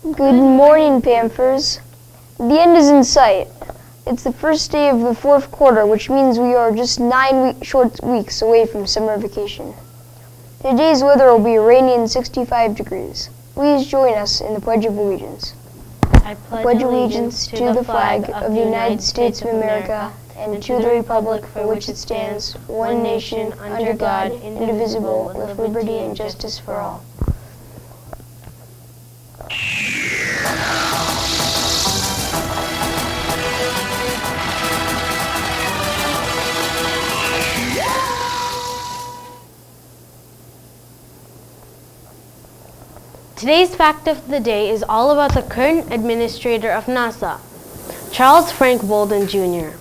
Good morning, Panthers. The end is in sight. It's the first day of the fourth quarter, which means we are just 9 short weeks away from summer vacation. Today's weather will be rainy and 65 degrees. Please join us in the Pledge of Allegiance. I pledge allegiance to the flag of the United States of America and to the republic for which it stands, one nation, under God, indivisible, with liberty and justice for all. Today's fact of the day is all about the current administrator of NASA. Charles Frank Bolden Jr.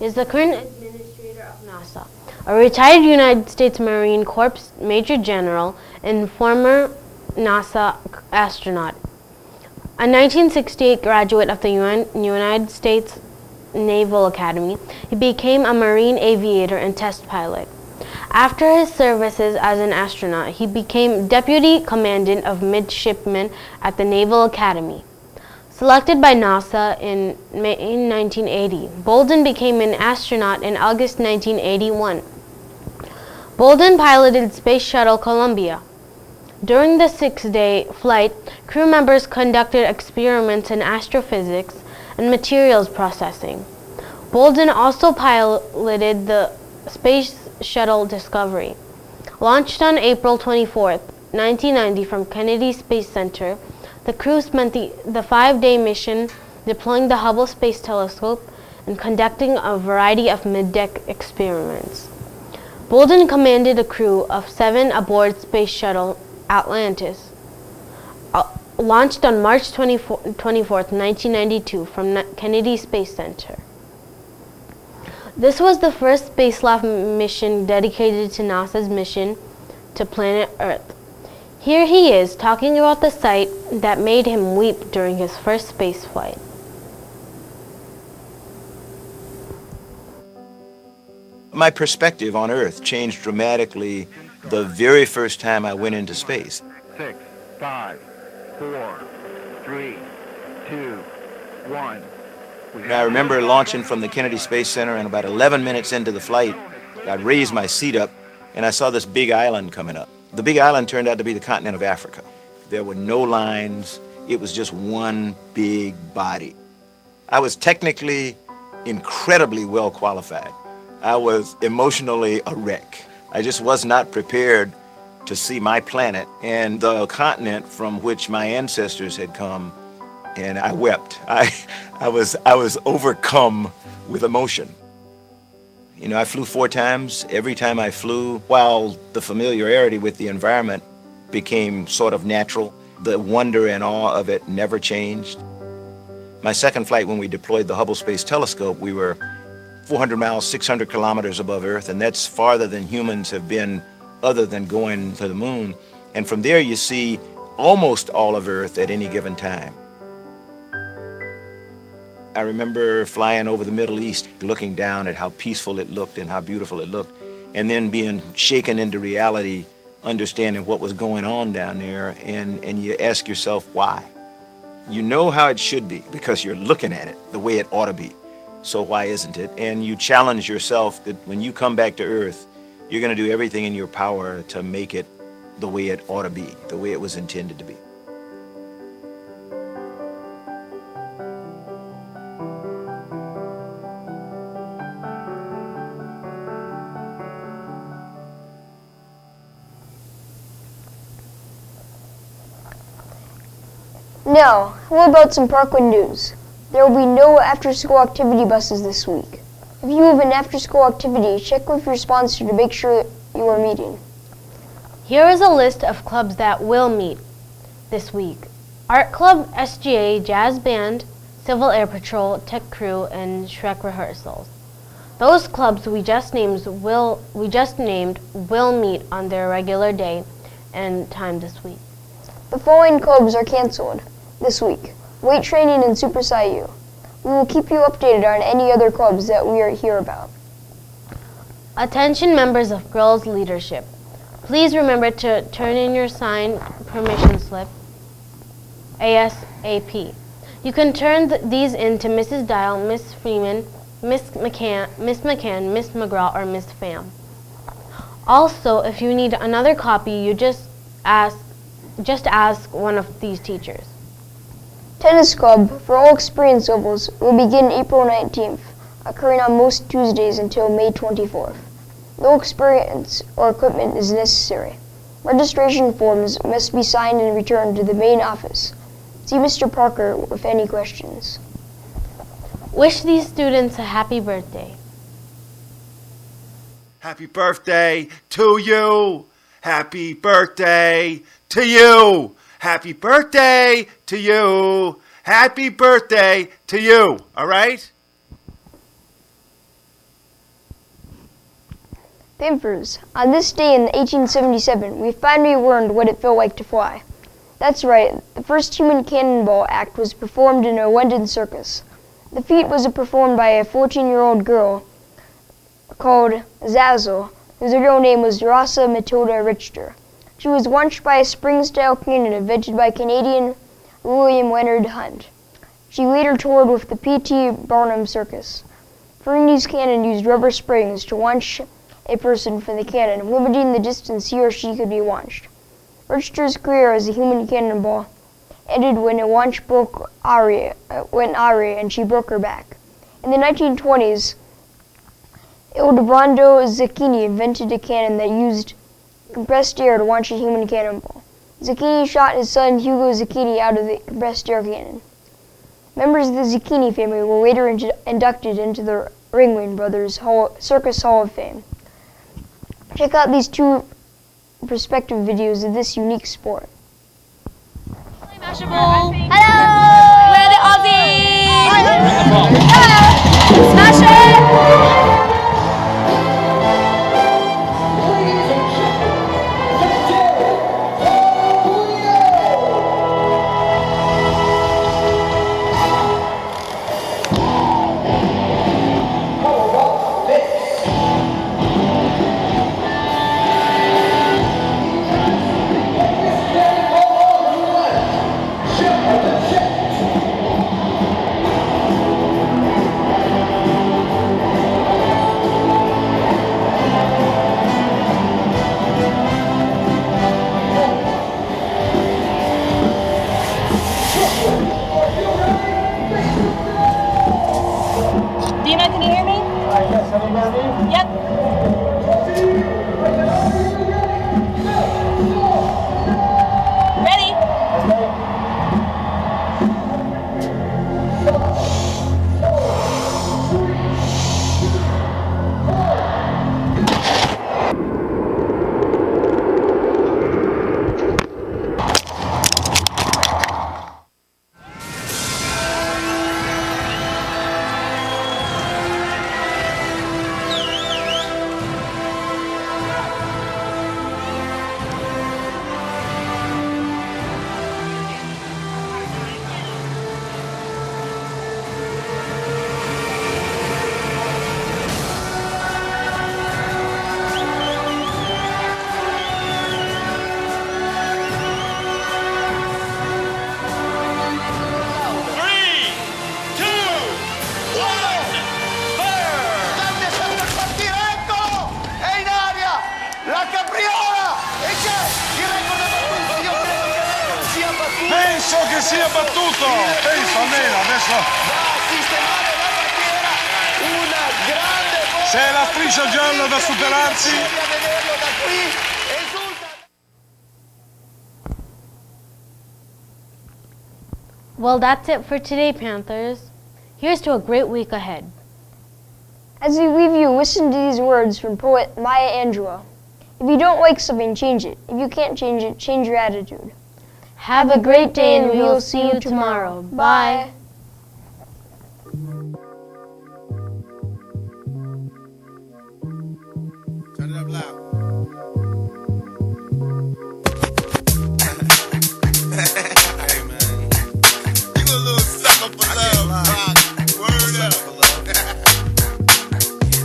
is the current administrator of NASA, a retired United States Marine Corps Major General and former NASA astronaut. A 1968 graduate of the United States Naval Academy, he became a Marine aviator and test pilot. After his services as an astronaut, he became Deputy Commandant of Midshipmen at the Naval Academy. Selected by NASA in 1980, Bolden became an astronaut in August 1981. Bolden piloted Space Shuttle Columbia. During the 6-day flight, crew members conducted experiments in astrophysics and materials processing. Bolden also piloted the Space Shuttle Discovery. Launched on April 24, 1990 from Kennedy Space Center, the crew spent the 5-day mission deploying the Hubble Space Telescope and conducting a variety of mid-deck experiments. Bolden commanded a crew of 7 aboard Space Shuttle Atlantis, launched on March 24, 1992 from Kennedy Space Center. This was the first Spacelab mission dedicated to NASA's mission to planet Earth. Here he is talking about the sight that made him weep during his first space flight. My perspective on Earth changed dramatically the very first time I went into space. 6, 5, 4, 3, 2, 1. And I remember launching from the Kennedy Space Center, and about 11 minutes into the flight, I raised my seat up, and I saw this big island coming up. The big island turned out to be the continent of Africa. There were no lines. It was just one big body. I was technically incredibly well qualified. I was emotionally a wreck. I just was not prepared to see my planet and the continent from which my ancestors had come, and I wept. I was overcome with emotion. You know, I flew 4 times. Every time I flew, while the familiarity with the environment became sort of natural, the wonder and awe of it never changed. My second flight, when we deployed the Hubble Space Telescope, we were 400 miles, 600 kilometers above Earth, and that's farther than humans have been other than going to the moon. And from there you see almost all of Earth at any given time. I remember flying over the Middle East, looking down at how peaceful it looked and how beautiful it looked, and then being shaken into reality, understanding what was going on down there, and you ask yourself, why? You know how it should be because you're looking at it the way it ought to be. So why isn't it? And you challenge yourself that when you come back to Earth, you're going to do everything in your power to make it the way it ought to be, the way it was intended to be. Now, how about some Parkland news? There will be no after-school activity buses this week. If you have an after-school activity, check with your sponsor to make sure you are meeting. Here is a list of clubs that will meet this week. Art Club, SGA, Jazz Band, Civil Air Patrol, Tech Crew, and Shrek Rehearsals. Those clubs we just named will meet on their regular day and time this week. The following clubs are canceled this week: Weight Training and Super Saiyu. We will keep you updated on any other clubs that we are here about. Attention members of Girls Leadership. Please remember to turn in your signed permission slip. ASAP. You can turn these in to Mrs. Dial, Miss Freeman, Miss McCann, Miss McGraw, or Miss Pham. Also, if you need another copy, you just ask one of these teachers. Tennis Club for all experience levels will begin April 19th, occurring on most Tuesdays until May 24th. No experience or equipment is necessary. Registration forms must be signed and returned to the main office. See Mr. Parker with any questions. Wish these students a happy birthday. Happy birthday to you. Happy birthday to you. Happy birthday to you. Happy birthday to you. All right? Panthers, on this day in 1877, we finally learned what it felt like to fly. That's right, the first human cannonball act was performed in a London circus. The feat was performed by a 14-year-old girl called Zazzle, whose real name was Rosa Matilda Richter. She was launched by a spring-style cannon invented by Canadian William Leonard Hunt. She later toured with the P.T. Barnum Circus. Ferrini's cannon used rubber springs to launch a person from the cannon, limiting the distance he or she could be launched. Richter's career as a human cannonball ended when a launch went awry and she broke her back. In the 1920s, Ildebrando Zucchini invented a cannon that used compressed air to launch a human cannonball. Zucchini shot his son Hugo Zucchini out of the compressed air cannon. Members of the Zucchini family were later inducted into the Ringling Brothers Circus Hall of Fame. Check out these two perspective videos of this unique sport. Mashable. Hello! We're the Aussies! Hello! Smash it! Dima, can you hear me? Yes, everybody? Yep. Ready? Penso che sia battuto, penso almeno adesso. Se è la striscia gialla da superarsi. Well, that's it for today, Panthers. Here's to a great week ahead. As we leave you, listen to these words from poet Maya Angelou. If you don't like something, change it. If you can't change it, change your attitude. Have a great day, and we'll see you tomorrow. Bye. Turn it up loud. Hey man, you a little sucker for love, rock. Word up.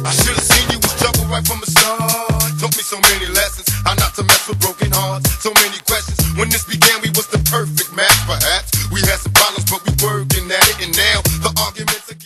I should have seen you was trouble right from the start. Taught me so many lessons, how not to mess with broken hearts. So many questions. When this began, we was the perfect match for